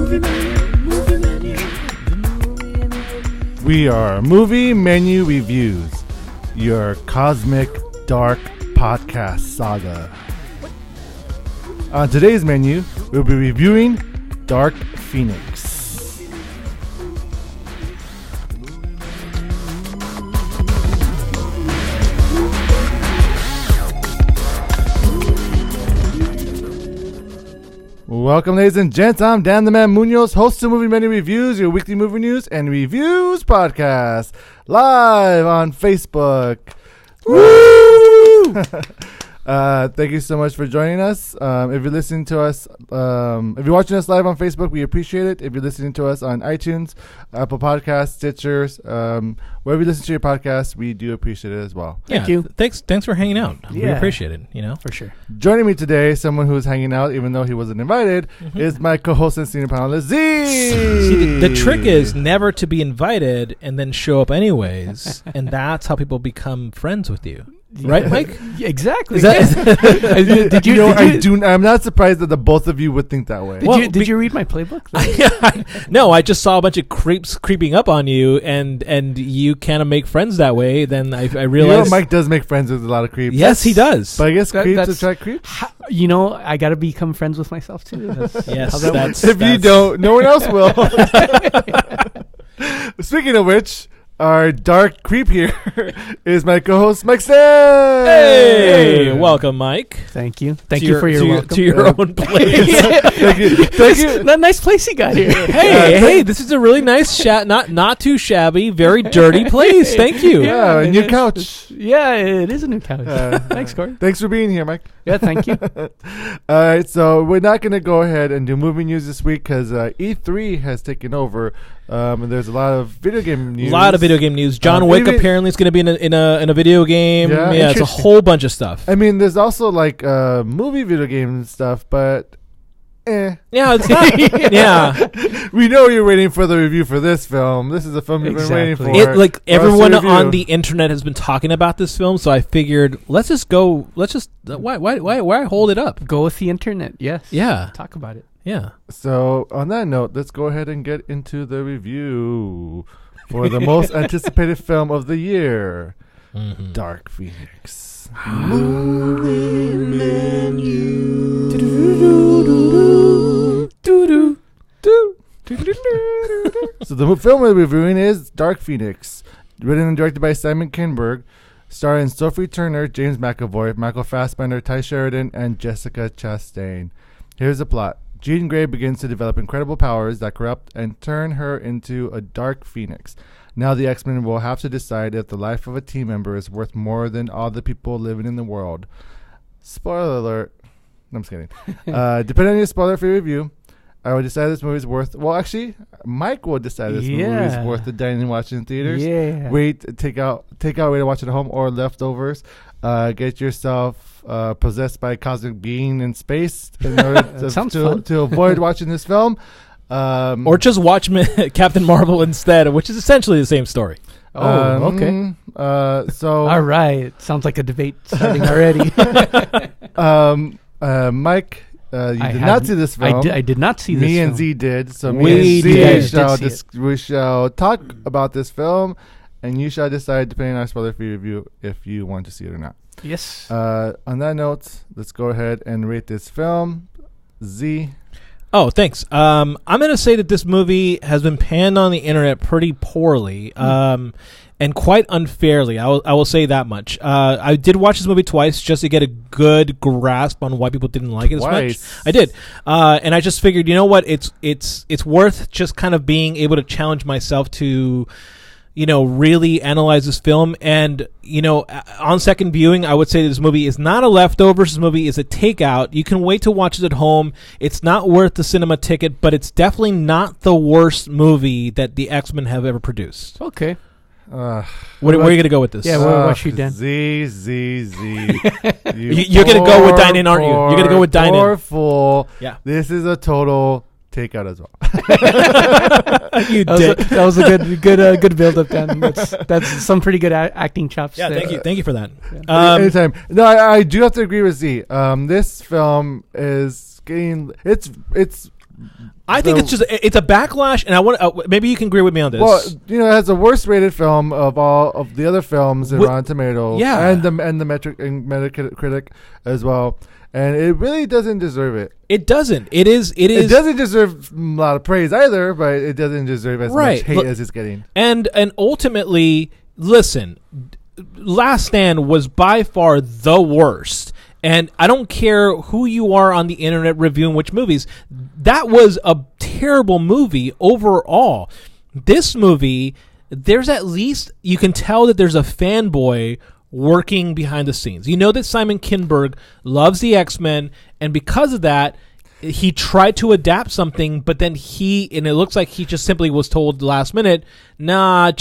We are Movie Menu Reviews, your cosmic dark podcast saga. On today's menu, we'll be reviewing Dark Phoenix. Welcome, ladies and gents. I'm Dan the Man Muñoz, host of Movie Menu Reviews, your weekly movie news and reviews podcast, live on Facebook. Woo! Thank you so much for joining us. If you're listening to us, if you're watching us live on Facebook, we appreciate it. If you're listening to us on iTunes, Apple Podcasts, Stitchers, wherever you listen to your podcast, we do appreciate it as well. Yeah, thank you. Thanks for hanging out. Yeah. We appreciate it, For sure. Joining me today, someone who's hanging out, even though he wasn't invited, is my co-host and senior panelist, Z. See, the trick is never to be invited and then show up anyways, and that's how people become friends with you. Right, Mike? Yeah, exactly. I'm not surprised that the both of you would think that way. Did you read my playbook? No, I just saw a bunch of creeps creeping up on you, and you kind of make friends that way. Then I realized Mike does make friends with a lot of creeps. Yes, he does. But I guess creeps attract creeps. I got to become friends with myself too. If you don't, no one else will. Speaking of which, our dark creep here is my co-host, Mike Stan. Hey, welcome, Mike. Thank you. Thank you for your welcome. To your own place. Thank you. That nice place you got here. Hey, this is a really nice, not too shabby, very dirty place. Thank you. Yeah, a new couch. Yeah, it is a new couch. Thanks, Corey. Thanks for being here, Mike. Yeah, thank you. All right, so we're not going to go ahead and do movie news this week because E3 has taken over, and there's a lot of video game news. John Wick apparently is going to be in a video game. Yeah, it's a whole bunch of stuff. I mean, there's also like movie video game stuff, but yeah, it's not. Yeah, we know you're waiting for the review for this film. This is a film you've been waiting for. Everyone on the internet has been talking about this film, so I figured why hold it up? Go with the internet. Yes. Yeah. Talk about it. Yeah. So on that note, let's go ahead and get into the review for the most anticipated film of the year, Dark Phoenix. Movie Menu. So the film we're reviewing is Dark Phoenix, written and directed by Simon Kinberg, starring Sophie Turner, James McAvoy, Michael Fassbender, Ty Sheridan, and Jessica Chastain. Here's the plot. Jean Grey begins to develop incredible powers that corrupt and turn her into a Dark Phoenix. Now the X-Men will have to decide if the life of a team member is worth more than all the people living in the world. Spoiler alert. No, I'm just kidding. Depending on your spoiler-free review, I will decide this movie is worth... Well, actually, Mike will decide this movie is worth the dining and watching in theaters. Yeah. Take out, wait to watch it at home, or leftovers. Get yourself possessed by a cosmic being in space in order to avoid watching this film. Or just watch Captain Marvel instead, which is essentially the same story. Okay. So all right. Sounds like a debate starting already. Mike, you did not see this film. I did not see this film. Me and Z did. So we shall talk about this film, and you shall decide, depending on our spoiler-free review, if you want to see it or not. Yes. On that note, let's go ahead and rate this film. Z. Oh, thanks. I'm going to say that this movie has been panned on the internet pretty poorly, and quite unfairly. I will say that much. I did watch this movie twice just to get a good grasp on why people didn't like it as much. I did, and I just figured, you know what? It's worth just kind of being able to challenge myself to, really analyze this film. And, on second viewing, I would say this movie is not a leftovers. This movie is a takeout. You can wait to watch it at home. It's not worth the cinema ticket, but it's definitely not the worst movie that the X-Men have ever produced. Okay. Where are you going to go with this? Yeah, what you done? Z. You're going to go with dine-in, aren't you? You're going to go with dine-in. Poor fool. Yeah. This is a total takeout as well. You dick. That was a good build-up, Dan. That's some pretty good acting chops. Yeah, there. thank you for that. Yeah. Anytime. No, I do have to agree with Z. This film is getting it's I think it's a backlash, and I want maybe you can agree with me on this. Well, it has the worst rated film of all of the other films in Rotten Tomatoes, and the Metacritic as well, and it really doesn't deserve it. It doesn't. It doesn't deserve a lot of praise either, but it doesn't deserve as much hate as it's getting. And ultimately, listen, Last Stand was by far the worst. And I don't care who you are on the internet reviewing which movies. That was a terrible movie overall. This movie, there's at least, you can tell that there's a fanboy working behind the scenes. You know that Simon Kinberg loves the X-Men, and because of that, he tried to adapt something, but then and it looks like he just simply was told last minute, nah,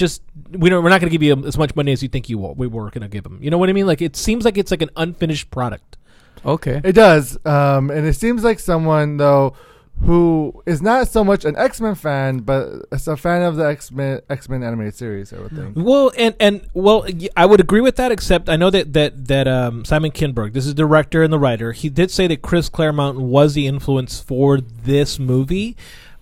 we're not going to give you as much money as you think we were going to give him. You know what I mean? Like, it seems like it's like an unfinished product. Okay. It does. And it seems like someone, though, who is not so much an X-Men fan, but is a fan of the X-Men animated series, I would think. Well, I would agree with that, except I know that Simon Kinberg, this is the director and the writer, he did say that Chris Claremont was the influence for this movie,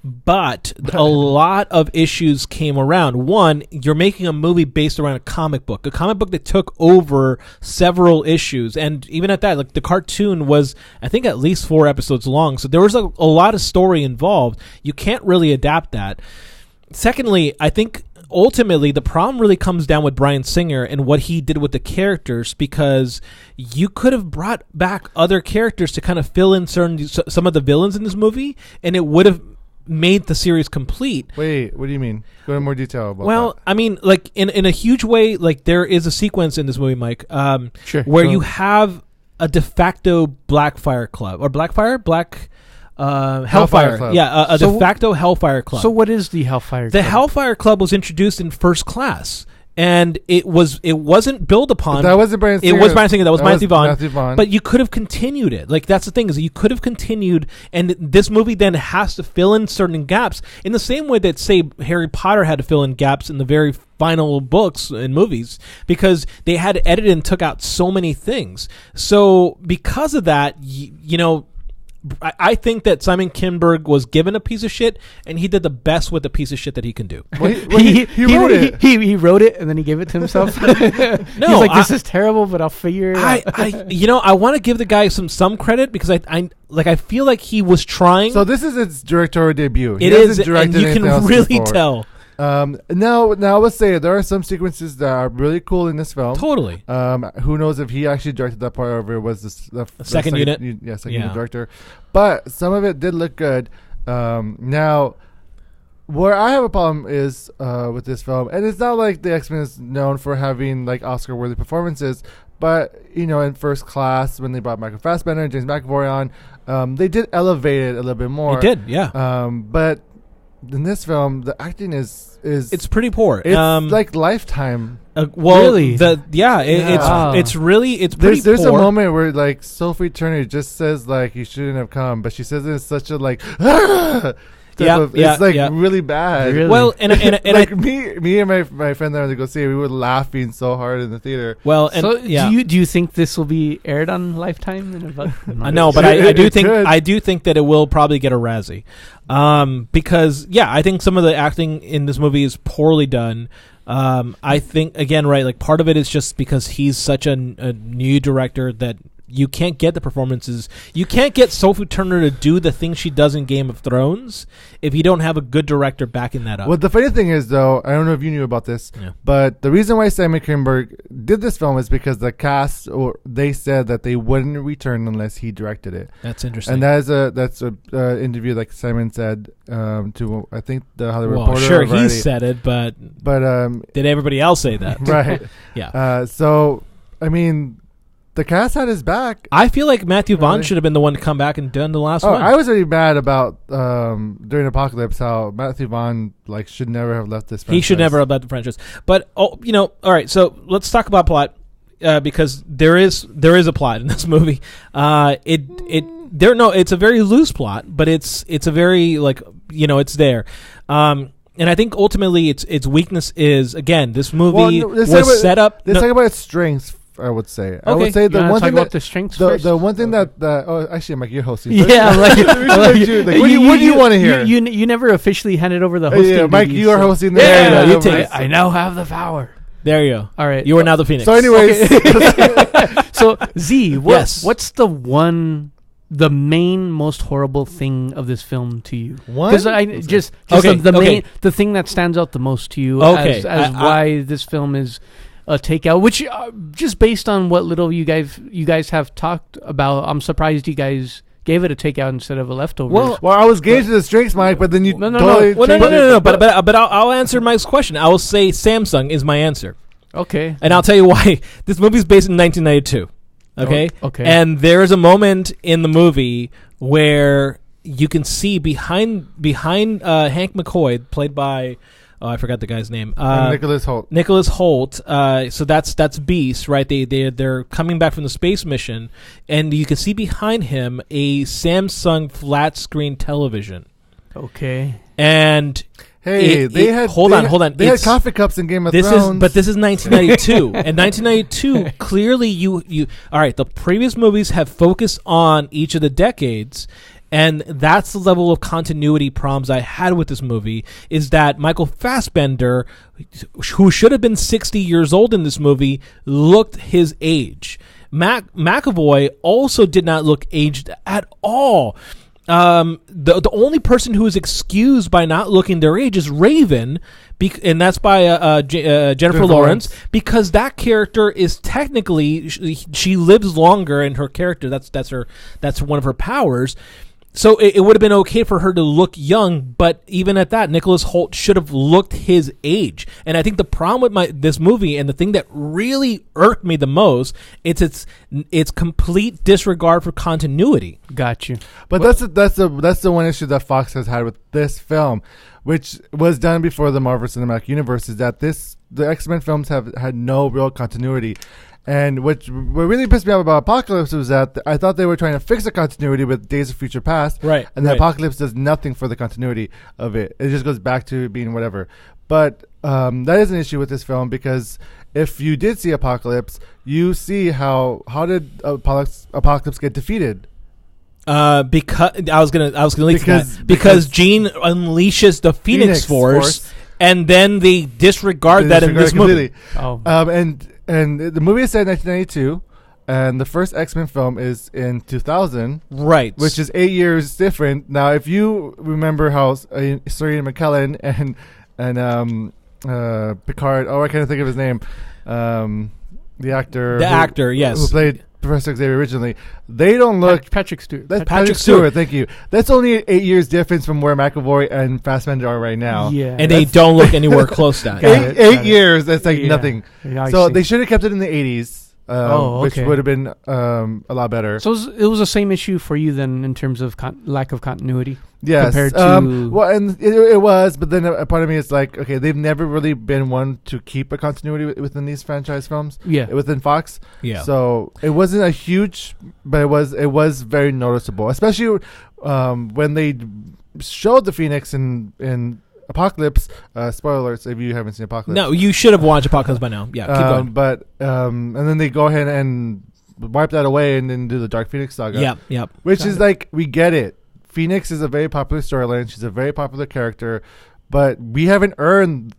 but a lot of issues came around. One, you're making a movie based around a comic book that took over several issues, and even at that, like, the cartoon was, I think, at least 4 episodes long, so there was a lot of story involved. You can't really adapt that. Secondly, I think ultimately the problem really comes down with Bryan Singer and what he did with the characters, because you could have brought back other characters to kind of fill in some of the villains in this movie, and it would have made the series complete. Wait, what do you mean? Go into more detail about that. Well, I mean, like, in a huge way, like, there is a sequence in this movie, Mike, where you have a de facto Hellfire Club. Club. Yeah, a de facto Hellfire Club. So what is the Hellfire Club? The Hellfire Club was introduced in First Class. And it wasn't built upon. But that wasn't Bryan Singer. It was Bryan Singer. That was Matthew Vaughn. But you could have continued it. Like, that's the thing, is that you could have continued, and this movie then has to fill in certain gaps in the same way that, say, Harry Potter had to fill in gaps in the very final books and movies, because they had edited and took out so many things. So because of that, I think that Simon Kinberg was given a piece of shit, and he did the best with the piece of shit that he can do. He wrote it. He wrote it, and then he gave it to himself. No, he's like, this is terrible, but I'll figure it out. I want to give the guy some credit, because I feel like he was trying. So this is its directorial debut. It is, and you can really tell. Now I would say there are some sequences that are really cool in this film. Totally. Who knows if he actually directed that part, or if it was the second unit? Second unit director. But some of it did look good. Now, where I have a problem is with this film, and it's not like the X-Men is known for having like Oscar-worthy performances, but in First Class, when they brought Michael Fassbender and James McAvoy on, they did elevate it a little bit more. They did, yeah. But in this film, the acting is it's pretty poor. It's like Lifetime. Really? It's pretty there's poor. a moment where like Sophie Turner just says like you shouldn't have come, but she says it in such a like it's really bad. Really? Well, and like me and my friend that went to go see it, we were laughing so hard in the theater. Well, and so do you think this will be aired on Lifetime in about? No, but I do think that it will probably get a Razzie, because I think some of the acting in this movie is poorly done. I think again, right, like part of it is just because he's such a new director that you can't get the performances. You can't get Sophie Turner to do the things she does in Game of Thrones if you don't have a good director backing that up. Well, the funny thing is, though, I don't know if you knew about this, but the reason why Simon Kinberg did this film is because the cast, or they said that they wouldn't return unless he directed it. That's interesting. And that's a interview, like Simon said, to I think the Hollywood Reporter. Sure, he said it, but did everybody else say that? Right. Yeah. So, I mean, the cast had his back. I feel like Matthew Vaughn should have been the one to come back and done the last one. I was really mad about during Apocalypse how Matthew Vaughn should never have left this franchise. He should never have left the franchise. But all right. So let's talk about plot because there is a plot in this movie. It's a very loose plot, but it's a very it's there. And I think ultimately its weakness is, again, this movie was set up. Let's talk about its strengths I would say. I Okay. would say You the wanna one talk thing about that the strengths the first? one thing that actually, Mike, you're hosting. Yeah, I'm like, What do you want to hear? You never officially handed over the hosting. Yeah, Mike, duties, you are so- hosting. There you go, you the- take it. I now have the power. There you go. All right. You are now the Phoenix. So, anyways, So Z, Yes. what's the main most horrible thing of this film to you? one. Because I just Okay, the okay. main the thing that stands out the most to you Okay, as why this film is a takeout. Which just based on what little you guys have talked about, I'm surprised you guys gave it a takeout instead of a leftover. Well, I was gauging the strengths, Mike, but then you No. totally Well, no, changed it. But I'll answer Mike's question. I will say Samsung is my answer, okay, and I'll tell you why. This movie is based in 1992. Okay. okay. And there is a moment in the movie where you can see behind Hank McCoy, played by I forgot the guy's name. Nicholas Hoult. Nicholas Hoult. So that's Beast, right? They're coming back from the space mission, and you can see behind him a Samsung flat screen television. okay. And Hey, they had hold on. They had It's- coffee cups in Game of this Thrones. this is 1992, and 1992 clearly you all right. The previous movies have focused on each of the decades. And that's the level of continuity problems I had with this movie, is that Michael Fassbender, who should have been 60 years old in this movie, looked his age. McAvoy also did not look aged at all. The only person who is excused by not looking their age is Raven, and that's by Jennifer Lawrence, because that character is technically she lives longer in her character. That's one of her powers. So it would have been okay for her to look young, but even at that, Nicholas Hoult should have looked his age. And I think the problem with this movie, and the thing that really irked me the most, it's complete disregard for continuity. Got you. But that's the one issue that Fox has had with this film, which was done before the Marvel Cinematic Universe, is that the X-Men films have had no real continuity. And what really pissed me off about Apocalypse was that I thought they were trying to fix the continuity with Days of Future Past. Right. And the right. Apocalypse does nothing for the continuity of it. It just goes back to being whatever. But that is an issue with this film, because if you did see Apocalypse, you see how did Apocalypse get defeated? Because I was gonna leak to that. Because Jean unleashes the Phoenix Force, and then they disregard that in this movie. Oh. And the movie is set in 1992, and the first X-Men film is in 2000, Right? which is 8 years different. Now, if you remember how Sir Ian McKellen and Picard, I can't think of his name, the actor, yes, who played Professor Xavier originally, they don't look. Patrick Stewart. That's Patrick Patrick Stewart. Stewart. Thank you. That's only 8 years difference from where McAvoy and Fassbender are right now. Yeah. and they don't look anywhere close to that. Got it. Eight years. That's like Yeah. nothing. Yeah, I So see. they should have kept it in the 80s, which okay. would have been a lot better. So it was the same issue for you then in terms of lack of continuity. Yes. compared to- well, and it was, but then a part of me is like, okay, they've never really been one to keep a continuity within these franchise films. Yeah. Within Fox. Yeah. So it wasn't a huge, but it was very noticeable, especially when they showed the Phoenix in Apocalypse. Spoiler alerts if you haven't seen Apocalypse. No, you should have watched Apocalypse by now. Yeah, keep going. But and then they go ahead and wipe that away and then do the Dark Phoenix saga. Yep. Which is like, we get it. Phoenix is a very popular storyline. She's a very popular character, but we haven't earned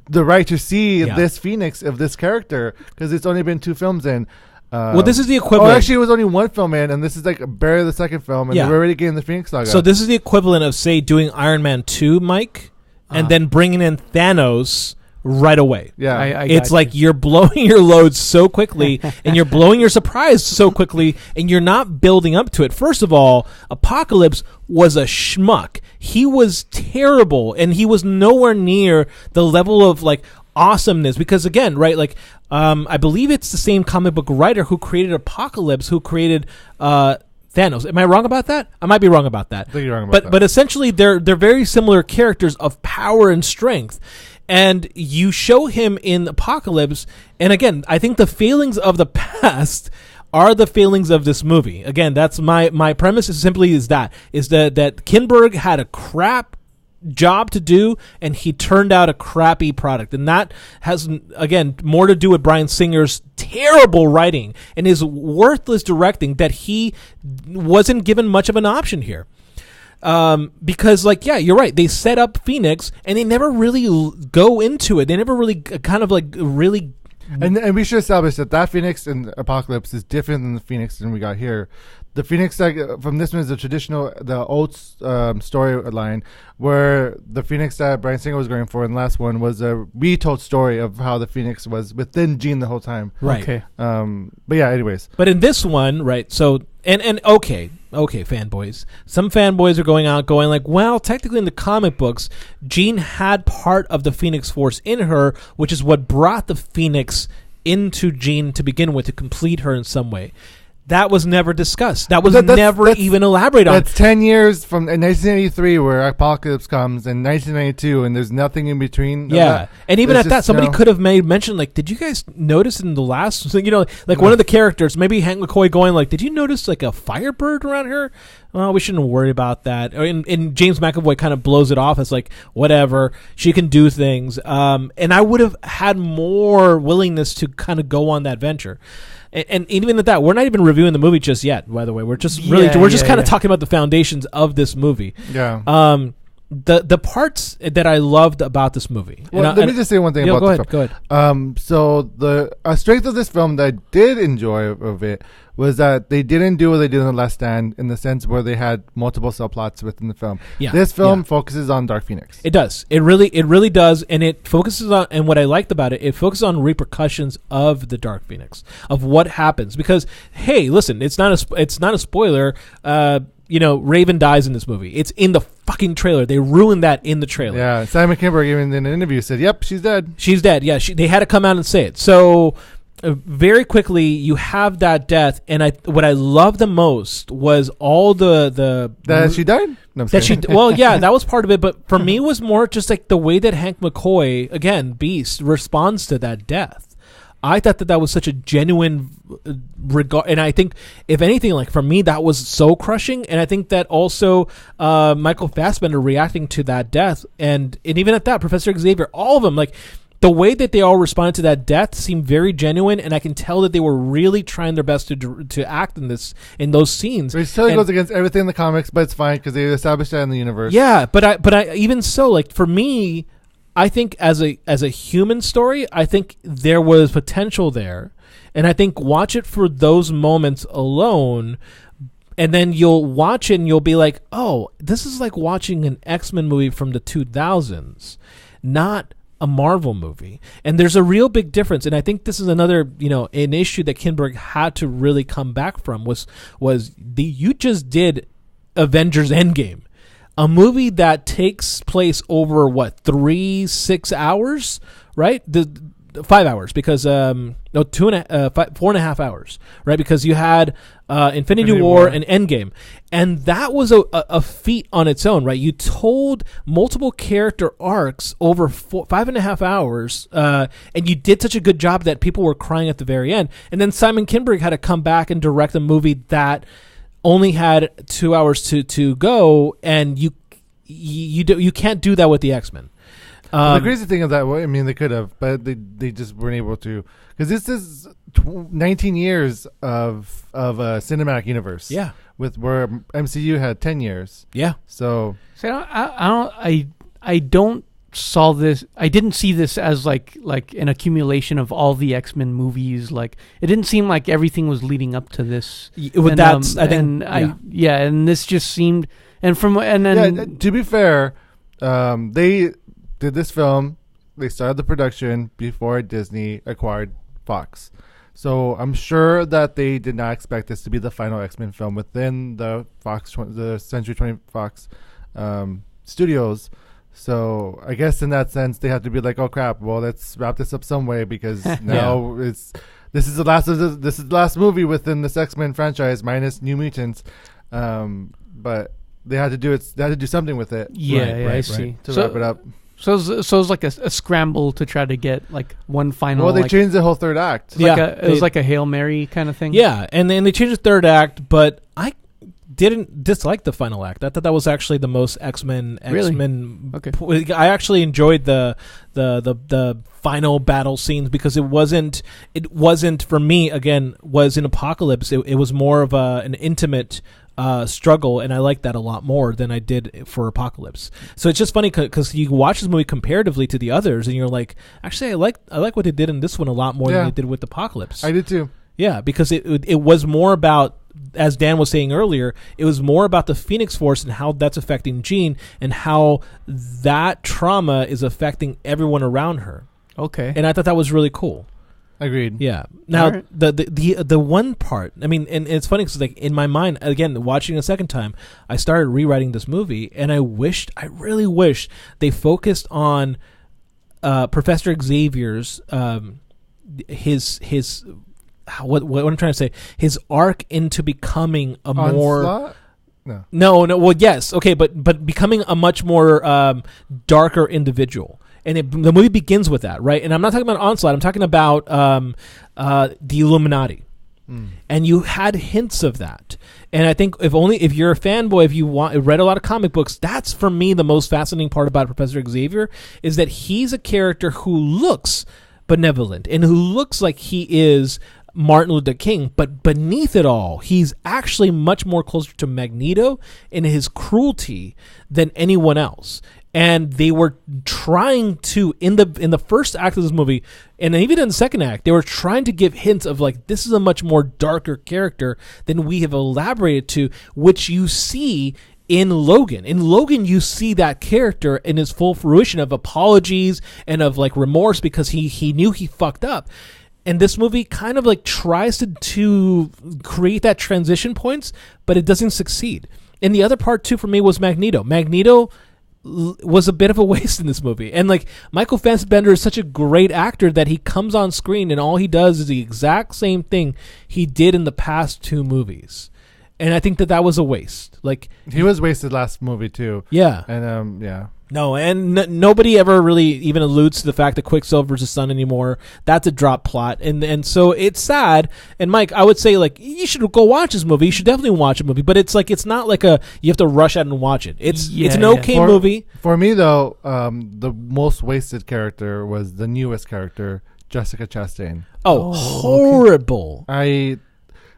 the right to see this Phoenix of this character, because it's only been 2 films in. Well, this is the equivalent. Oh, actually, it was only 1 film in, and this is like barely the second film, and we're already getting the Phoenix saga. So this is the equivalent of, say, doing Iron Man 2, Mike, and then bringing in Thanos right away. Yeah. I It's got like you. you're blowing your load so quickly, and you're blowing your surprise so quickly, and you're not building up to it. First of all, Apocalypse was a schmuck. He was terrible, and he was nowhere near the level of like awesomeness, because again, right, like I believe it's the same comic book writer who created Apocalypse who created Thanos. Am I wrong about that? I might be wrong about that. I think you're wrong about that. But essentially they're very similar characters of power and strength. And you show him in Apocalypse, and again, I think the failings of the past are the failings of this movie. Again, that's my premise is simply that Kinberg had a crap job to do, and he turned out a crappy product. And that has, again, more to do with Bryan Singer's terrible writing and his worthless directing, that he wasn't given much of an option here. Because, like, yeah, you're right. They set up Phoenix, and they never really go into it. They never really kind of, like, really... And we should establish that Phoenix in Apocalypse is different than the Phoenix than we got here. The Phoenix from this one is the old storyline, where the Phoenix that Bryan Singer was going for in the last one was a retold story of how the Phoenix was within Jean the whole time. Right. Okay. But yeah, anyways. But in this one, right, so, and okay, fanboys. Some fanboys are going like, well, technically in the comic books, Jean had part of the Phoenix Force in her, which is what brought the Phoenix into Jean to begin with, to complete her in some way. That was never discussed. That was never even elaborated on. That's 10 years from 1983 where Apocalypse comes, and 1992, and there's nothing in between. Yeah. And even at that, somebody could have made mention, like, did you guys notice in the last, like one of the characters, maybe Hank McCoy going like, did you notice like a Firebird around here? Well, we shouldn't worry about that. And James McAvoy kind of blows it off as like, whatever, she can do things. And I would have had more willingness to kind of go on that venture. And even at that, we're not even reviewing the movie just yet, by the way. We're just kind of talking about the foundations of this movie. Yeah. The parts that I loved about this movie. Well, let me just say one thing about the film. Go ahead. So the strength of this film that I did enjoy of it was that they didn't do what they did in The Last Stand, in the sense where they had multiple subplots within the film. Yeah. This film focuses on Dark Phoenix. It does. It really does, and it focuses on. And what I liked about it focuses on repercussions of the Dark Phoenix, of what happens. Because hey, listen, it's not a spoiler. Raven dies in this movie. It's in the fucking trailer. They ruined that in the trailer. Yeah, Simon Kinberg even in an interview said, "Yep, she's dead." She's dead. Yeah, they had to come out and say it. So very quickly, you have that death, and what I loved the most was all the that she died. No, I'm that well, yeah, that was part of it. But for me, it was more just like the way that Hank McCoy, again, Beast, responds to that death. I thought that was such a genuine regard, and I think, if anything, like for me, that was so crushing. And I think that also Michael Fassbender reacting to that death, and even at that, Professor Xavier, all of them, like the way that they all responded to that death seemed very genuine, and I can tell that they were really trying their best to act in those scenes. It totally goes against everything in the comics, but it's fine because they established that in the universe. Yeah, but I even so, like for me, I think as a human story, I think there was potential there, and I think watch it for those moments alone, and then you'll watch it and you'll be like, oh, this is like watching an X-Men movie from the 2000s, not a Marvel movie. And there's a real big difference, and I think this is another, an issue that Kinberg had to really come back from was you just did Avengers Endgame. A movie that takes place over 6 hours, right? 5 hours, because 4.5 hours, right? Because you had Infinity War and Endgame, and that was a feat on its own, right? You told multiple character arcs over 5.5 hours, and you did such a good job that people were crying at the very end. And then Simon Kinberg had to come back and direct a movie that only had 2 hours to go, and you can't do that with the X-Men. The crazy thing is that, they could have, but they just weren't able to, because this is 19 years of a cinematic universe. Yeah, with where MCU had 10 years. Yeah. So I don't saw this. I didn't see this as like an accumulation of all the X-Men movies. Like, it didn't seem like everything was leading up to this. And this just seemed. And to be fair, they did this film. They started the production before Disney acquired Fox. So I'm sure that they did not expect this to be the final X-Men film within the Century 20 Fox studios. So I guess in that sense, they have to be like, oh crap, well, let's wrap this up some way, because now this is the last movie within this X-Men franchise minus New Mutants. But they had to do it. They had to do something with it. I see. To wrap it up. So it was like a scramble to try to get like one final. Well, they changed the whole third act. It was like a Hail Mary kind of thing. Yeah, and then they changed the third act, but didn't dislike the final act. I thought that was actually the most X-Men. Okay. I actually enjoyed the final battle scenes because it wasn't for me, again, was in Apocalypse. It was more of an intimate struggle, and I like that a lot more than I did for Apocalypse. So it's just funny because you watch this movie comparatively to the others, and you're like, actually, I like what they did in this one a lot more than they did with Apocalypse. I did too. Yeah, because it was more about, as Dan was saying earlier, it was more about the Phoenix Force and how that's affecting Jean and how that trauma is affecting everyone around her. Okay. And I thought that was really cool. Agreed. Yeah. Now, right. the one part, I mean, and it's funny because, like, in my mind, again, watching it a second time, I started rewriting this movie, and I really wished they focused on Professor Xavier's his what I'm trying to say, his arc into becoming a more no well, yes, okay, but becoming a much more darker individual. And the movie begins with that, right? And I'm not talking about Onslaught. I'm talking about the Illuminati. And you had hints of that. And I think if you're a fanboy, if you read a lot of comic books, that's for me the most fascinating part about Professor Xavier is that he's a character who looks benevolent and who looks like he is Martin Luther King, but beneath it all, he's actually much more closer to Magneto in his cruelty than anyone else. And they were trying to, in the first act of this movie, and even in the second act, they were trying to give hints of, like, this is a much more darker character than we have elaborated to, which you see in Logan. In Logan, you see that character in his full fruition of apologies and of, like, remorse because he knew he fucked up. And this movie kind of, like, tries to create that transition points, but it doesn't succeed. And the other part, too, for me was Magneto. Magneto was a bit of a waste in this movie. And, like, Michael Fassbender is such a great actor that he comes on screen and all he does is the exact same thing he did in the past two movies. And I think that was a waste. Like, he was wasted last movie too. Yeah. And yeah. No, and nobody ever really even alludes to the fact that Quicksilver's his son anymore. That's a drop plot, and so it's sad. And Mike, I would say, like, you should go watch this movie. You should definitely watch a movie, but it's like, it's not like you have to rush out and watch it. It's an okay movie. For me though, the most wasted character was the newest character, Jessica Chastain. Oh, horrible! Okay.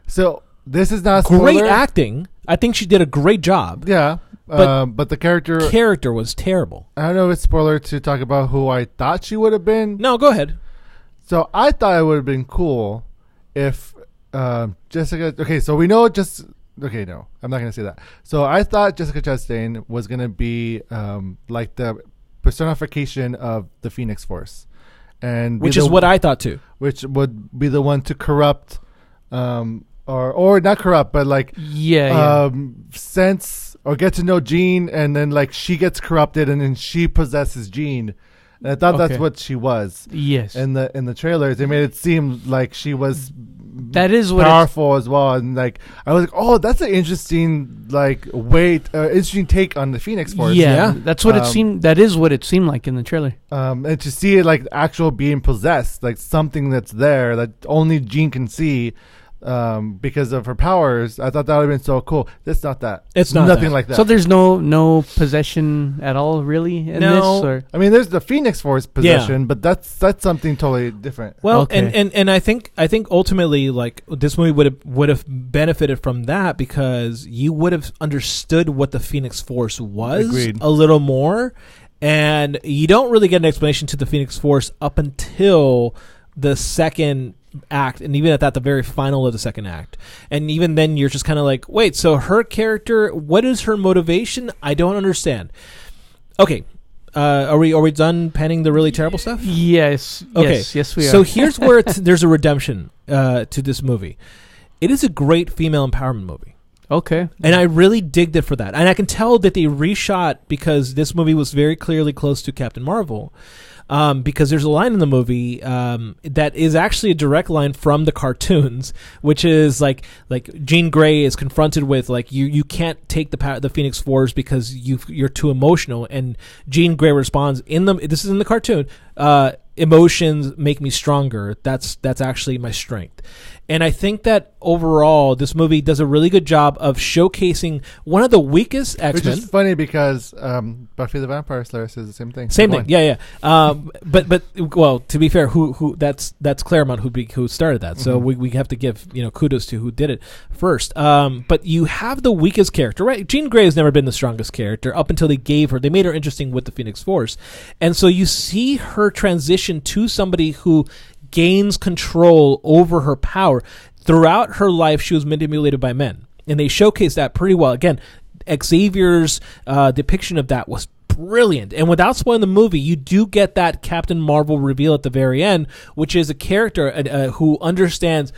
So this is not a spoiler. Great acting. I think she did a great job. Yeah. But the character was terrible. I don't know if it's spoiler to talk about who I thought she would have been. No, go ahead. So I thought it would have been cool if Jessica... Okay, so we know just... Okay, no, I'm not going to say that. So I thought Jessica Chastain was going to be like the personification of the Phoenix Force. Which is what I thought too. Which would be the one to corrupt... or not corrupt, but like... sense... Or get to know Jean, and then, like, she gets corrupted, and then she possesses Jean. And I thought that's what she was. Yes. In the trailers, they made it seem like she was that is what powerful as well. And, like, I was like, oh, that's an interesting, like, interesting take on the Phoenix Force. Yeah. That's what it seemed. That is what it seemed like in the trailer. And to see it, like, actual being possessed, like something that's there that only Jean can see. Because of her powers, I thought that would have been so cool. It's not that. It's not nothing that. like that. So there's no possession at all, really, in this? Or? I mean, there's the Phoenix Force possession, but that's something totally different. Well, and I think ultimately, like, this movie would have benefited from that because you would have understood what the Phoenix Force was a little more, and you don't really get an explanation to the Phoenix Force up until the second act, and even at that, the very final of the second act. And even then, you're just kind of like, wait, so her character, what is her motivation? I don't understand. Okay, are we done panning the really terrible stuff? Yes. Okay. Yes, we are. So here's where there's a redemption to this movie. It is a great female empowerment movie. Okay. And I really digged it for that. And I can tell that they reshot because this movie was very clearly close to Captain Marvel. Because there's a line in the movie that is actually a direct line from the cartoons, which is like Jean Grey is confronted with, like, you can't take the Phoenix Force because you're too emotional, and Jean Grey responds this is in the cartoon, emotions make me stronger. That's actually my strength. And I think that overall, this movie does a really good job of showcasing one of the weakest X-Men. Which is funny because Buffy the Vampire Slayer says the same thing. Same thing, yeah. But well, to be fair, who that's Claremont who started that. So we have to give kudos to who did it first. But you have the weakest character, right? Jean Grey has never been the strongest character up until they made her interesting with the Phoenix Force, and so you see her transition to somebody who gains control over her power. Throughout her life, she was manipulated by men, and they showcase that pretty well. Again, Xavier's depiction of that was brilliant, and without spoiling the movie, you do get that Captain Marvel reveal at the very end, which is a character who understands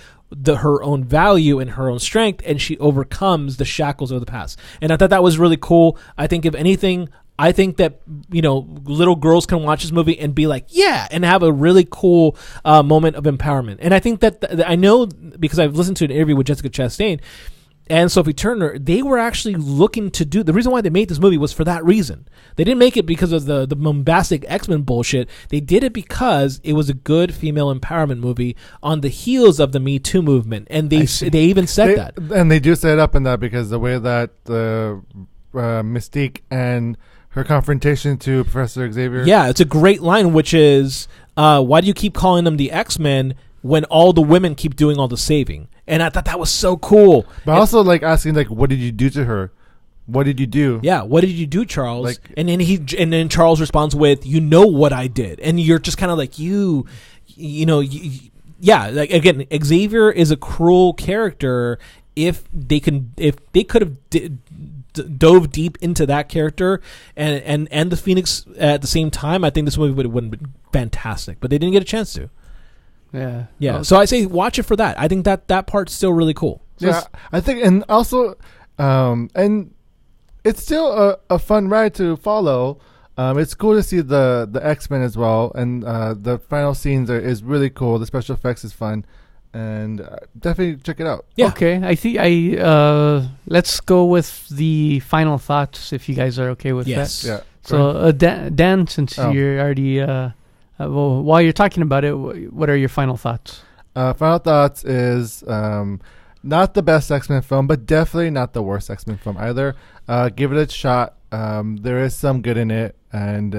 her own value and her own strength, and she overcomes the shackles of the past. And I thought that was really cool. I think if anything, that little girls can watch this movie and be like, yeah, and have a really cool moment of empowerment. And I think that I know, because I've listened to an interview with Jessica Chastain and Sophie Turner, they were actually looking to do, the reason why they made this movie was for that reason. They didn't make it because of the bombastic X-Men bullshit. They did it because it was a good female empowerment movie on the heels of the Me Too movement. And they even said that. And they do set it up in that, because the way that Mystique and her confrontation to Professor Xavier. Yeah, it's a great line, which is, why do you keep calling them the X-Men when all the women keep doing all the saving? And I thought that was so cool. But also asking, what did you do to her? What did you do? Yeah, what did you do, Charles? And then Charles responds with, you know what I did. And you're just kind of like, again, Xavier is a cruel character. If they could have dove deep into that character and the Phoenix at the same time, I think this movie would have been fantastic. But they didn't get a chance to. Yeah. Yeah. So I say watch it for that. I think that part's still really cool. Yeah, I think, and also, and it's still a fun ride to follow. It's cool to see the X-Men as well, and the final scenes is really cool. The special effects is fun, and definitely check it out. Yeah. Okay, I think let's go with the final thoughts, if you guys are okay with that. Yeah. So Dan, since you're already while you're talking about it, what are your final thoughts? Final thoughts is not the best X-Men film, but definitely not the worst X-Men film either. Give it a shot. There is some good in it, and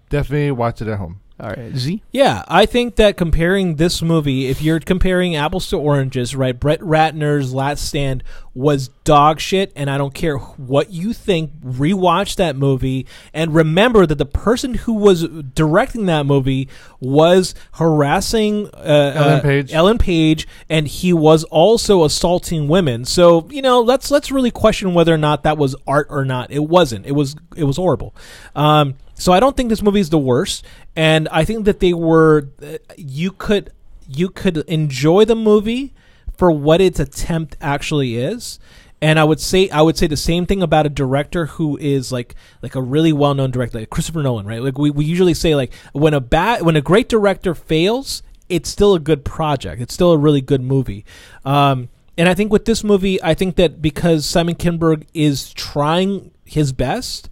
definitely watch it at home. All right, Z? Yeah, I think that comparing this movie, if you're comparing apples to oranges, right, Brett Ratner's Last Stand was dog shit, and I don't care what you think, rewatch that movie, and remember that the person who was directing that movie was harassing Ellen Page, and he was also assaulting women. So, let's really question whether or not that was art or not. It wasn't. It was horrible. So I don't think this movie is the worst, and I think that they were. You could enjoy the movie for what its attempt actually is, and I would say the same thing about a director who is like a really well known director, like Christopher Nolan, right? Like we usually say, like when a great director fails, it's still a good project. It's still a really good movie. And I think with this movie, I think that because Simon Kinberg is trying his best,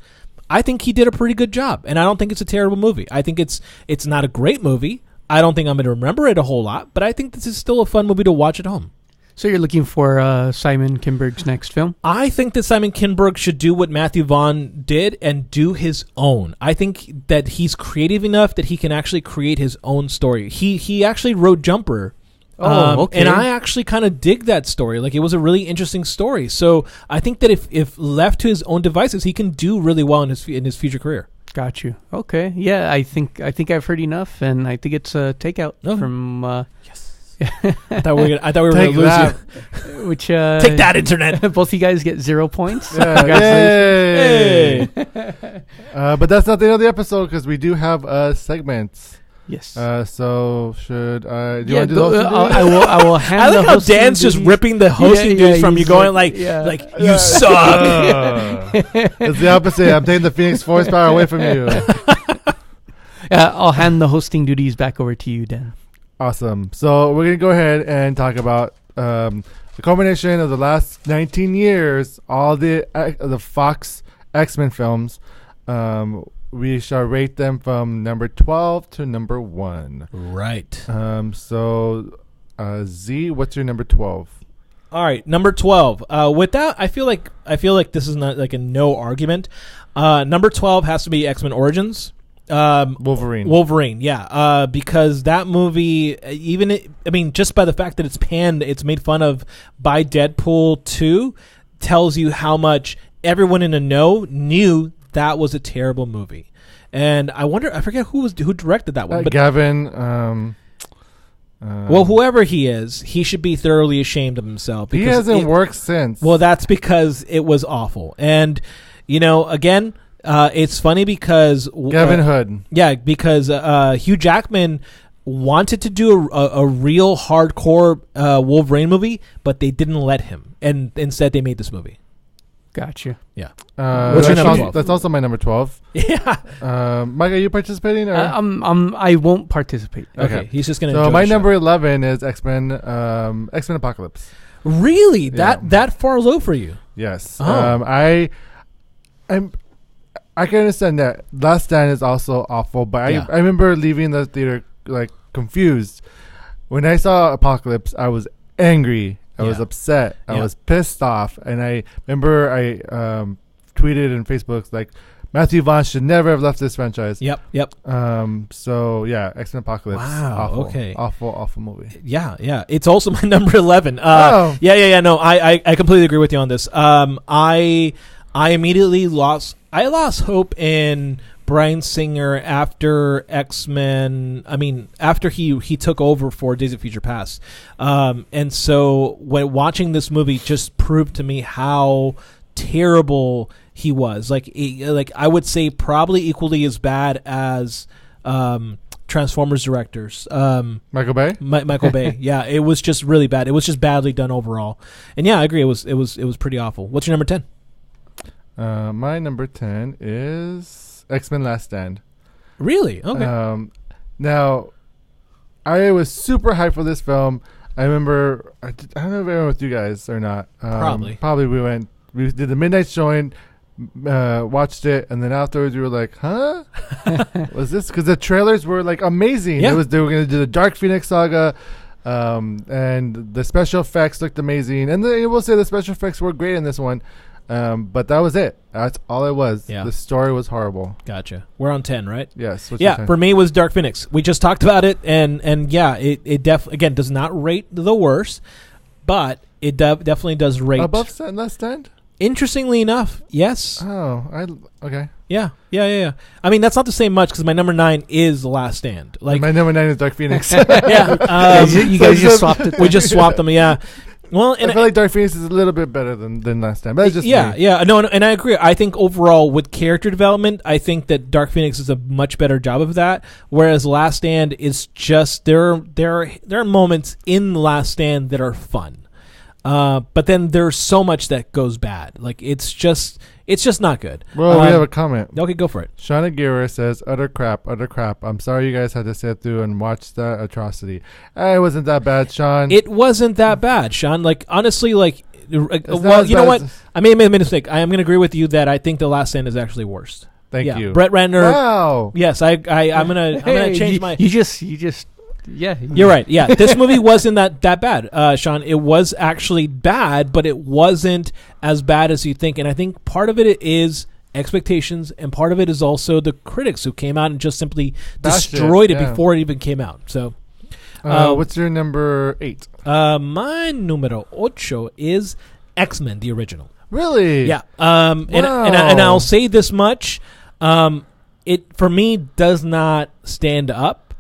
I think he did a pretty good job, and I don't think it's a terrible movie. I think it's not a great movie. I don't think I'm going to remember it a whole lot, but I think this is still a fun movie to watch at home. So you're looking for Simon Kinberg's next film? I think that Simon Kinberg should do what Matthew Vaughn did and do his own. I think that he's creative enough that he can actually create his own story. He actually wrote Jumper. Okay. And I actually kind of dig that story. Like, it was a really interesting story. So I think that if left to his own devices, he can do really well in his future career. Got you. Okay. Yeah, I think I've heard enough, and I think it's a takeout from. Yes. I thought we were going to lose you. Which take that, internet. Both you guys get 0 points. Yay! But that's not the end of the episode, because we do have segments. Yes. So should I? Do you want to do the hosting? I will hand. I like how Dan's just ripping the hosting duties from you, going like you suck. It's the opposite. I'm taking the Phoenix Force power away from you. I'll hand the hosting duties back over to you, Dan. Awesome. So we're gonna go ahead and talk about the culmination of the last 19 years, all the Fox X-Men films. we shall rate them from number 12 to number 1. Right. So, Z, what's your number 12? All right, number 12. With that, I feel like this is not like a no argument. Number 12 has to be X-Men Origins. Wolverine, yeah. Because that movie, just by the fact that it's made fun of by Deadpool 2, tells you how much everyone in the know knew that was a terrible movie. And I forget who directed that one. But Gavin. Well, whoever he is, he should be thoroughly ashamed of himself. He hasn't worked since. Well, that's because it was awful. And, again, it's funny because... Gavin Hood. Yeah, because Hugh Jackman wanted to do a real hardcore Wolverine movie, but they didn't let him. And instead, they made this movie. Gotcha. Yeah. What's your number 12? That's also my number 12. Yeah. Mike, are you participating? Or? I won't participate. Okay. He's just going to. So my number 11 is X-Men Apocalypse. Really? That far low for you? Yes. Oh. I can understand that. Last Stand is also awful, but I remember leaving the theater like confused. When I saw Apocalypse, I was angry. I was upset. I was pissed off. And I remember I tweeted in Facebook like, Matthew Vaughn should never have left this franchise. Yep. So, yeah, X-Men Apocalypse. Wow, awful, okay. Awful movie. Yeah. It's also my number 11. Oh. Yeah. No, I completely agree with you on this. I immediately lost hope in Bryan Singer after X-Men. After he took over for Days of Future Past, and so when watching this movie just proved to me how terrible he was. Like I would say probably equally as bad as Transformers directors. Michael Bay. Michael Bay. Yeah, it was just really bad. It was just badly done overall. And yeah, I agree. It was pretty awful. What's your number 10? My number 10 is X-Men Last Stand. Really? Okay. Now, I was super hyped for this film. I remember, I don't know if I went with you guys or not. Probably we did the midnight showing, watched it, and then afterwards we were like, huh? Was this? Because the trailers were like amazing. Yeah. They were going to do the Dark Phoenix Saga, and the special effects looked amazing. And I will say the special effects were great in this one. But that was it. That's all it was. Yeah. The story was horrible. Gotcha. We're on 10, right? Yes. For me it was Dark Phoenix. We just talked about it, and yeah, it again does not rate the worst, but it definitely does rate above Last Stand. Interestingly enough, yes. Oh, okay. Yeah. That's not to say much because my number 9 is The Last Stand. Like my number 9 is Dark Phoenix. Yeah. You guys just swapped it. We just swapped them. Yeah. Well, and I feel like Dark Phoenix is a little bit better than Last Stand. But it's just me. No, and I agree. I think overall with character development, I think that Dark Phoenix is a much better job of that. Whereas Last Stand is just there are moments in Last Stand that are fun, but then there's so much that goes bad. Like it's just not good. Well, we have a comment. Okay, go for it. Sean Aguirre says, utter crap. I'm sorry you guys had to sit through and watch that atrocity. It wasn't that bad, Sean. It wasn't that bad, Sean. Like, honestly, like, well, you know what? I may have made a mistake. I am going to agree with you that I think The Last Stand is actually worse. Thank you. Brett Ratner. Wow. Yes, I'm gonna change my... You just... Yeah, you're right. Yeah, this movie wasn't that bad, Sean. It was actually bad, but it wasn't as bad as you think. And I think part of it is expectations, and part of it is also the critics who came out and just simply destroyed it before it even came out. So, what's your number 8? My numero 8 is X-Men, the original. Really? Yeah. And I'll say this much: it for me does not stand up.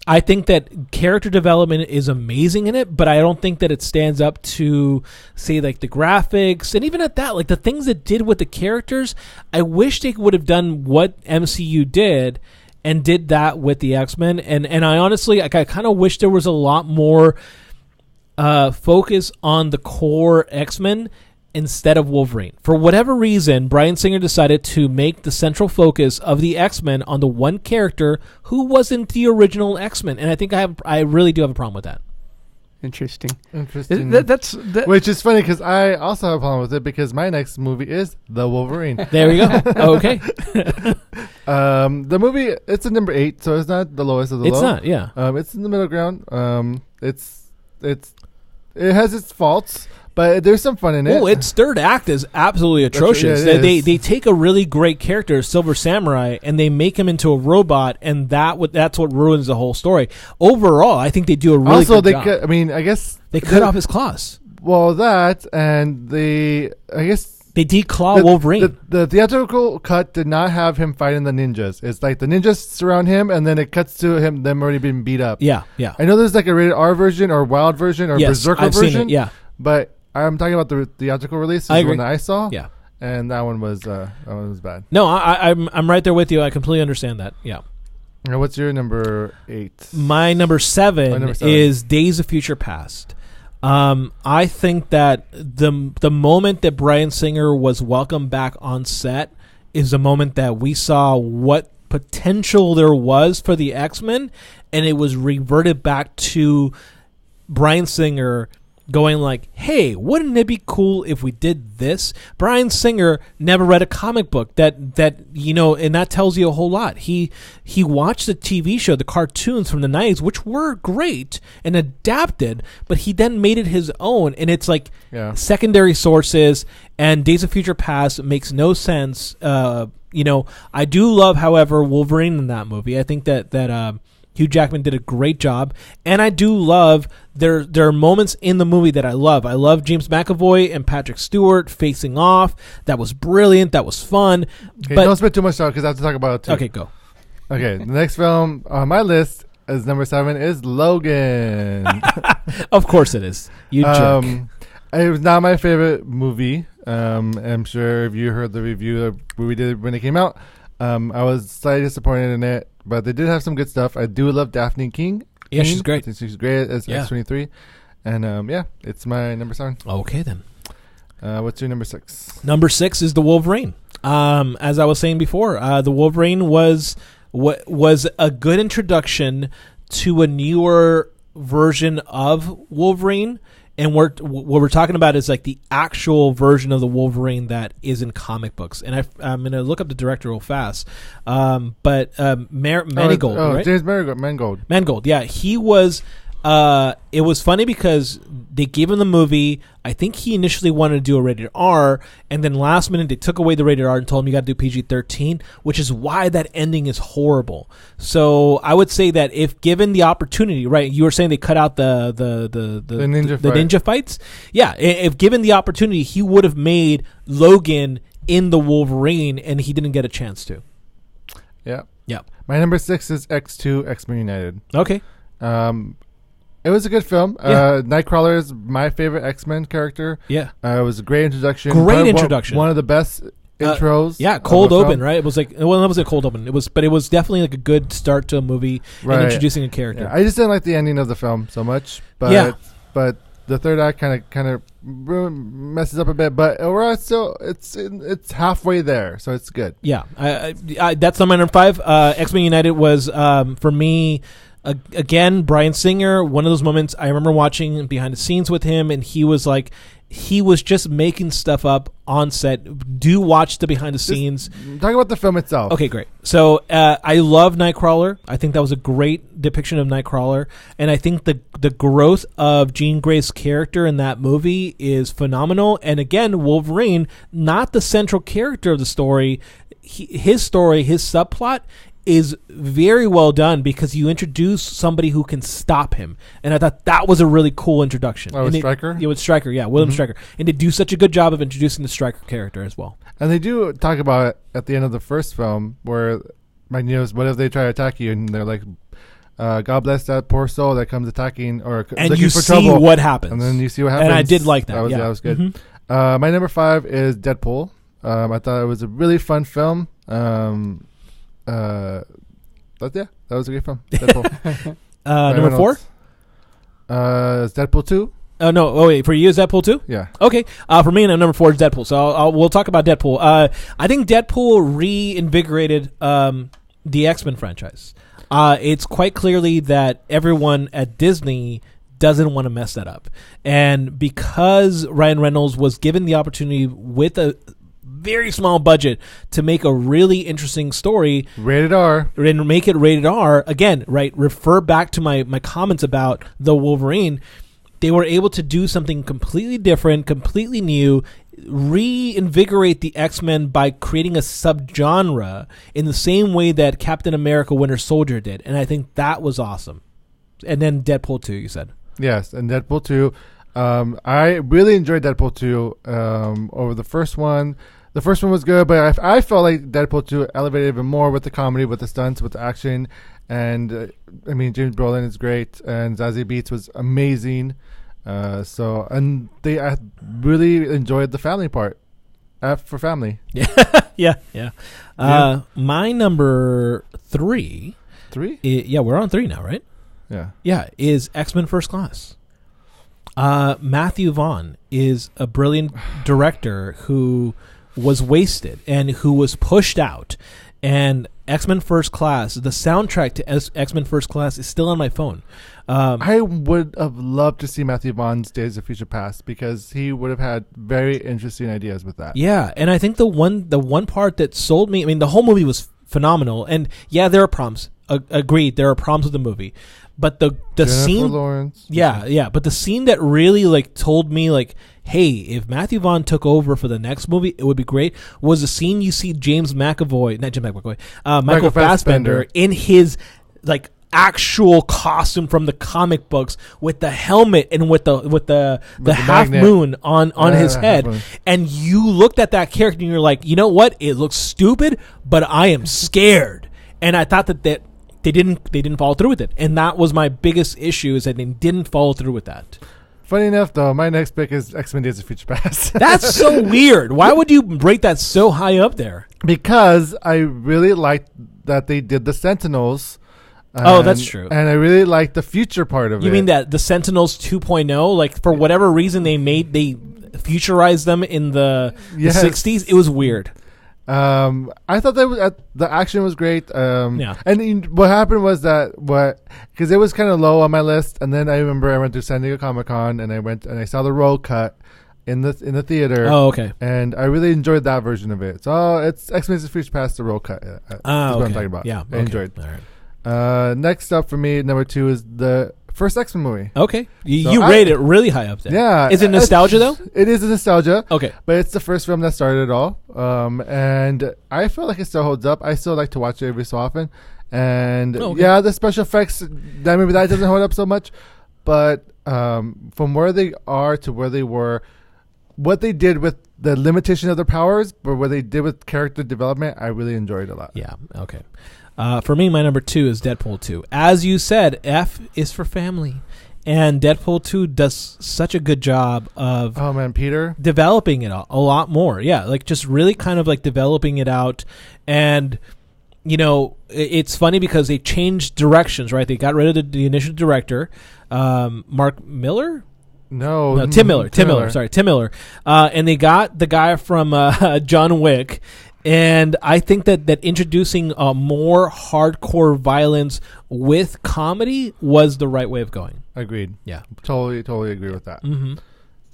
I think that character development is amazing in it, but I don't think that it stands up to, say, like the graphics, and even at that, like the things it did with the characters. I wish they would have done what MCU did and did that with the X-Men. And I honestly, I kind of wish there was a lot more focus on the core X-Men instead of Wolverine. For whatever reason, Bryan Singer decided to make the central focus of the X-Men on the one character who wasn't the original X-Men, and I think I really do have a problem with that. Interesting. Interesting. Which is funny because I also have a problem with it because my next movie is The Wolverine. There we go. Okay. The movie, it's a number 8, so it's not the lowest of the low. It's not, yeah. It's in the middle ground. It has its faults, but there's some fun in it. Oh, its third act is absolutely atrocious. Yeah, they take a really great character, Silver Samurai, and they make him into a robot, and that's what ruins the whole story. Overall, I think they do a really good job. I guess they cut off his claws. Well, that and they declaw Wolverine. The theatrical cut did not have him fighting the ninjas. It's like the ninjas surround him, and then it cuts to them already being beat up. Yeah. I know there's like a rated R version or Wild version or Berserker I've version. Seen it, yeah. But I'm talking about the theatrical release. I agree. One that I saw. Yeah. And that one was bad. No, I'm right there with you. I completely understand that. Yeah. Now, what's your number 8? My number 7 is Days of Future Past. I think that the moment that Bryan Singer was welcomed back on set is the moment that we saw what potential there was for the X-Men, and it was reverted back to Bryan Singer going like, hey, wouldn't it be cool if we did this? Bryan Singer never read a comic book that and that tells you a whole lot. He watched the TV show, the cartoons from the 90s, which were great and adapted, but he then made it his own, and it's like secondary sources, and Days of Future Past makes no sense. I do love, however, Wolverine in that movie. I think that Hugh Jackman did a great job, and I do love there are moments in the movie that I love. I love James McAvoy and Patrick Stewart facing off. That was brilliant. That was fun. Okay, but don't spend too much time because I have to talk about it too. Okay, go. Okay, the next film on my list is number 7 is Logan. Of course it is. You jerk. It was not my favorite movie. I'm sure if you heard the review we did when it came out, I was slightly disappointed in it. But they did have some good stuff. I do love Daphne King. Yeah, she's great. I think she's great as X-23. And it's my number 7. Okay, then. What's your number 6? Number 6 is the Wolverine. As I was saying before, the Wolverine was a good introduction to a newer version of Wolverine. And what we're talking about is like the actual version of the Wolverine that is in comic books. And I'm going to look up the director real fast. Mangold, right? James Mangold. Mangold, yeah. He was... it was funny because they gave him the movie. I think he initially wanted to do a rated R, and then last minute they took away the rated R and told him you got to do PG-13, which is why that ending is horrible. So I would say that if given the opportunity, right? You were saying they cut out the ninja fights. Yeah, if given the opportunity, he would have made Logan in the Wolverine, and he didn't get a chance to. Yeah. Yeah. My number 6 is X2, X-Men United. Okay. It was a good film. Yeah. Nightcrawler is my favorite X-Men character. Yeah. It was a great introduction. One of the best intros. Yeah, cold open, right? It was like, well, it wasn't a cold open. It was definitely like a good start to a movie and introducing a character. Yeah, I just didn't like the ending of the film so much, but the third act kind of messes up a bit. But overall, it's halfway there, so it's good. Yeah, that's my number 5. X-Men United was for me. Again, Bryan Singer, one of those moments I remember watching behind the scenes with him, and he was just making stuff up on set. Do watch the behind the scenes. Talk about the film itself. Okay, great. So I love Nightcrawler. I think that was a great depiction of Nightcrawler, and I think the growth of Jean Grey's character in that movie is phenomenal. And again, Wolverine, not the central character of the story. His subplot is very well done because you introduce somebody who can stop him, and I thought that was a really cool introduction. With Stryker? Yeah, with Stryker, yeah, William Stryker, and they do such a good job of introducing the Stryker character as well. And they do talk about it at the end of the first film where Muñoz, what if they try to attack you, and they're like, God bless that poor soul that comes attacking or and looking you for see trouble. What happens, and then you see what happens. And I did like that. That was good. Mm-hmm. My number 5 is Deadpool. I thought it was a really fun film. But yeah, that was a great film. Deadpool. Number 4? Is Deadpool 2? Oh, no. Oh, wait. For you, is Deadpool 2? Yeah. Okay. For me, number 4 is Deadpool. So we'll talk about Deadpool. I think Deadpool reinvigorated the X-Men franchise. It's quite clearly that everyone at Disney doesn't want to mess that up. And because Ryan Reynolds was given the opportunity with a very small budget to make a really interesting story, rated R, and make it rated R, again, right, refer back to my comments about the Wolverine, they were able to do something completely different, completely new, reinvigorate the X-Men by creating a subgenre in the same way that Captain America Winter Soldier did. And I think that was awesome. And then Deadpool 2, you said. Yes, and Deadpool 2. I really enjoyed Deadpool 2 over the first one. The first one was good, but I felt like Deadpool 2 elevated even more with the comedy, with the stunts, with the action. And, I mean, James Brolin is great, and Zazie Beetz was amazing. I really enjoyed the family part. F for family. Yeah. My number 3. 3? Yeah, we're on 3 now, right? Yeah. Yeah, is X-Men First Class. Matthew Vaughn is a brilliant director who was wasted and who was pushed out. And X-Men First Class, the soundtrack to X-Men First Class is still on my phone. I would have loved to see Matthew Vaughn's Days of Future Past because he would have had very interesting ideas with that. Yeah, and I think the one part that sold me, I mean, the whole movie was phenomenal. And yeah, there are problems. Agreed, there are problems with the movie. But the scene, Lawrence. Yeah. But the scene that really like told me like, hey, if Matthew Vaughn took over for the next movie, it would be great. Was the scene you see Michael Fassbender in his like actual costume from the comic books with the helmet and with the half magnet. Moon on his head, and you looked at that character and you're like, you know what? It looks stupid, but I am scared. And I thought that they didn't follow through with it, and that was my biggest issue, is that they didn't follow through with that. Funny enough, though, my next pick is X-Men Days of Future Past. That's so weird. Why would you rate that so high up there? Because I really liked that they did the Sentinels. That's true. And I really liked the future part of it. You mean that the Sentinels 2.0, like for whatever reason they futurized them in the 60s? It was weird. I thought that the action was great. Yeah. And what happened was because it was kind of low on my list, and then I remember I went to San Diego Comic-Con and I saw the roll cut in the theater. Oh, okay. And I really enjoyed that version of it. So it's X-Men Future Past the roll cut. That's what I'm talking about. Yeah, I enjoyed. All right. Next up for me, number 2 is the first X-Men movie. Okay. You rate it really high up there. Yeah. Is it nostalgia, though? It is a nostalgia. Okay. But it's the first film that started it all. And I feel like it still holds up. I still like to watch it every so often. And yeah, the special effects, maybe that doesn't hold up so much. But from where they are to where they were, what they did with the limitation of their powers, but what they did with character development, I really enjoyed a lot. Yeah. Okay. For me, my number 2 is Deadpool 2. As you said, F is for family. And Deadpool 2 does such a good job of Peter developing it a lot more. Yeah, like just really kind of like developing it out. And, you know, it's funny because they changed directions, right? They got rid of the initial director, Mark Miller? No, Tim Miller. Tim Miller. And they got the guy from John Wick. And I think that introducing more hardcore violence with comedy was the right way of going. Agreed. Yeah. Totally agree with that. Mm-hmm.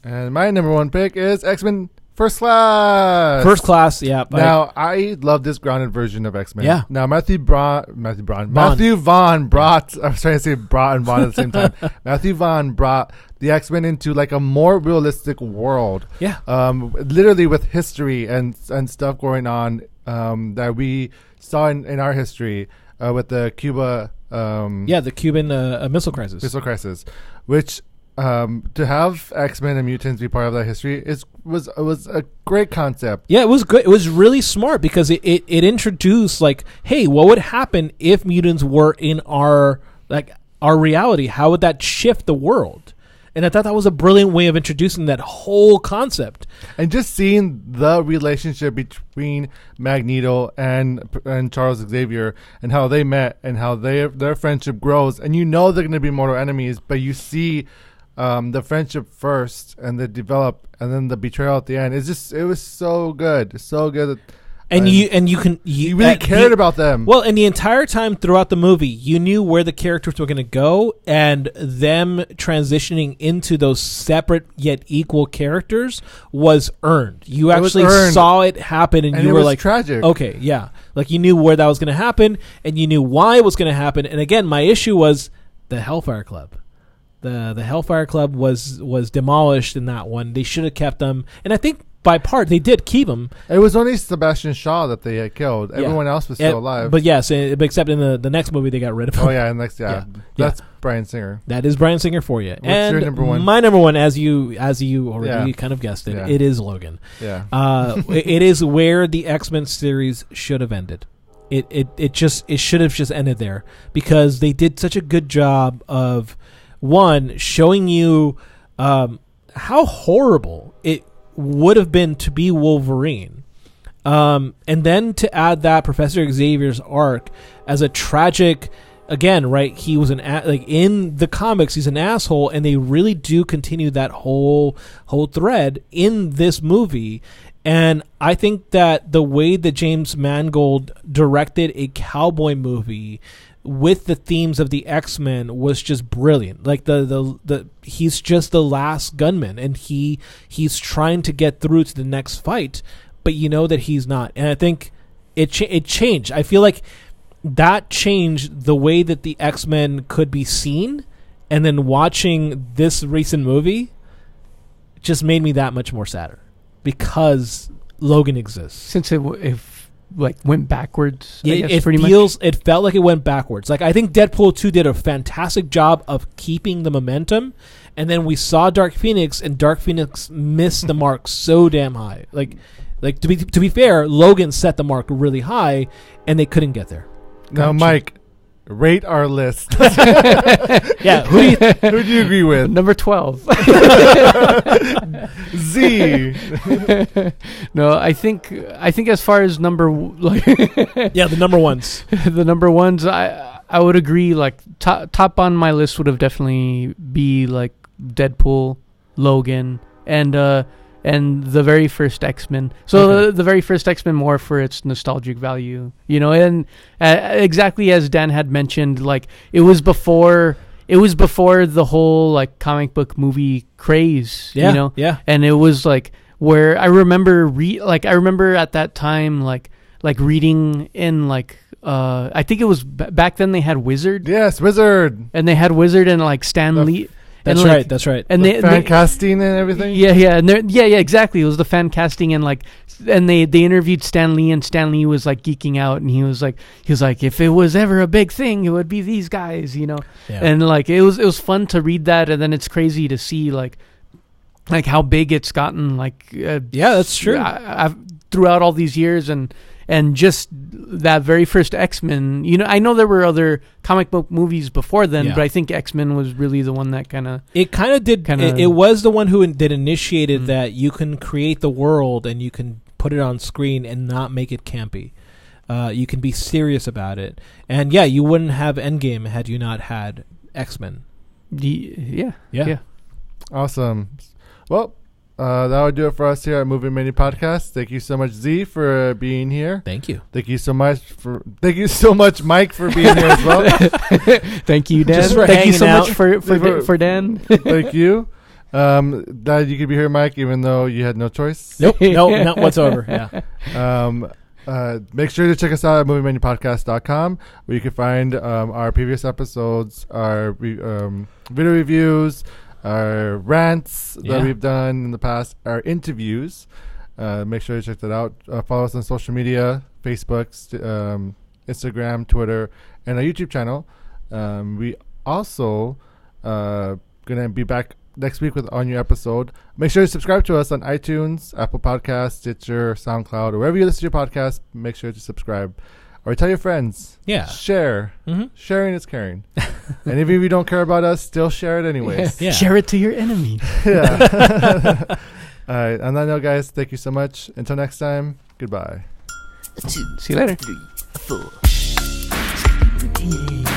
And my number 1 pick is X-Men First Class. First Class, yeah. Now, I love this grounded version of X-Men. Yeah. Now, Matthew Vaughn brought, I was trying to say brought and Vaughn at the same time. Matthew Vaughn brought the X-Men into like a more realistic world. Yeah. Literally with history and stuff going on that we saw in our history with the Cuba. The Cuban Missile Crisis. Missile Crisis, which to have X-Men and mutants be part of that history was a great concept. Yeah, it was good. It was really smart because it introduced like, hey, what would happen if mutants were in our reality? How would that shift the world? And I thought that was a brilliant way of introducing that whole concept. And just seeing the relationship between Magneto and Charles Xavier and how they met and how their friendship grows. And you know they're going to be mortal enemies, but you see the friendship first and they develop and then the betrayal at the end. It was so good. So good. And you really cared about them. Well, and the entire time throughout the movie, you knew where the characters were going to go, and them transitioning into those separate yet equal characters was earned. You actually saw it happen, and you were like, tragic. Okay, yeah. Like, you knew where that was going to happen, and you knew why it was going to happen. And again, my issue was the Hellfire Club. The Hellfire Club was demolished in that one. They should have kept them. And I think by part, they did keep him. It was only Sebastian Shaw that they had killed. Everyone else was still alive. But yes, except in the next movie, they got rid of him. Oh yeah, that's Bryan Singer. That is Bryan Singer for you. What's your number one? My number one, as you already kind of guessed it, it is Logan. Yeah. It is where the X-Men series should have ended. It should have just ended there, because they did such a good job of, one, showing you how horrible it would have been to be Wolverine, and then to add that Professor Xavier's arc as a tragic, again, right? He was in the comics, he's an asshole, and they really do continue that whole thread in this movie. And I think that the way that James Mangold directed a cowboy movie with the themes of the X-Men was just brilliant. Like the he's just the last gunman, and he's trying to get through to the next fight, but you know that he's not. And I think it changed. I feel like that changed the way that the X-Men could be seen, and then watching this recent movie just made me that much more sadder, because Logan exists. Since it went backwards. It felt like it went backwards. Like, I think Deadpool 2 did a fantastic job of keeping the momentum, and then we saw Dark Phoenix, and Dark Phoenix missed the mark so damn high. Like to be fair, Logan set the mark really high, and they couldn't get there. Now, Mike, rate our list. Yeah, who do you agree with? Number 12. Z. No, I think as far as the number ones. The number ones, I would agree. Like, top on my list would have definitely be like Deadpool, Logan, and the very first X-Men. So the very first X-Men, more for its nostalgic value, and exactly as Dan had mentioned, like, it was before the whole like comic book movie craze, Yeah. And it was like where I remember at that time like reading in like I think it was back then they had Wizard. Yes, Wizard. And they had Wizard and like Stan Lee. That's right. That's right. And the fan casting and everything. Yeah, and exactly. It was the fan casting, and like, and they interviewed Stan Lee, and Stan Lee was like geeking out, and he was like, if it was ever a big thing, it would be these guys, Yeah. And like, it was fun to read that, and then it's crazy to see like how big it's gotten. Like, yeah, that's true. Throughout all these years, and just that very first X-Men, I know there were other comic book movies before then, but I think X-Men was really the one that it was the one who initiated that you can create the world and you can put it on screen and not make it campy. You can be serious about it. And yeah, you wouldn't have Endgame had you not had X-Men. Yeah. Awesome. Well, that would do it for us here at Movie Menu Podcast. Thank you so much, Z, for being here. Thank you. Thank you so much, Mike, for being here as well. Thank you, Dan. Thank you so much for Dan. Thank you. That you could be here, Mike, even though you had no choice. Nope, not whatsoever. Yeah. Make sure to check us out at moviemenupodcast.com, where you can find our previous episodes, our video reviews, our rants that we've done in the past, our interviews. Make sure to check that out. Follow us on social media, Facebook, Instagram, Twitter, and our YouTube channel. We also going to be back next week with our new episode. Make sure to subscribe to us on iTunes, Apple Podcasts, Stitcher, SoundCloud, or wherever you listen to your podcast. Make sure to subscribe. Or tell your friends. Yeah. Share. Mm-hmm. Sharing is caring. And if you don't care about us, still share it anyways. Yeah. Share it to your enemy. Yeah. All right. On that note, guys, thank you so much. Until next time, goodbye. 2, see you later. 3, 4.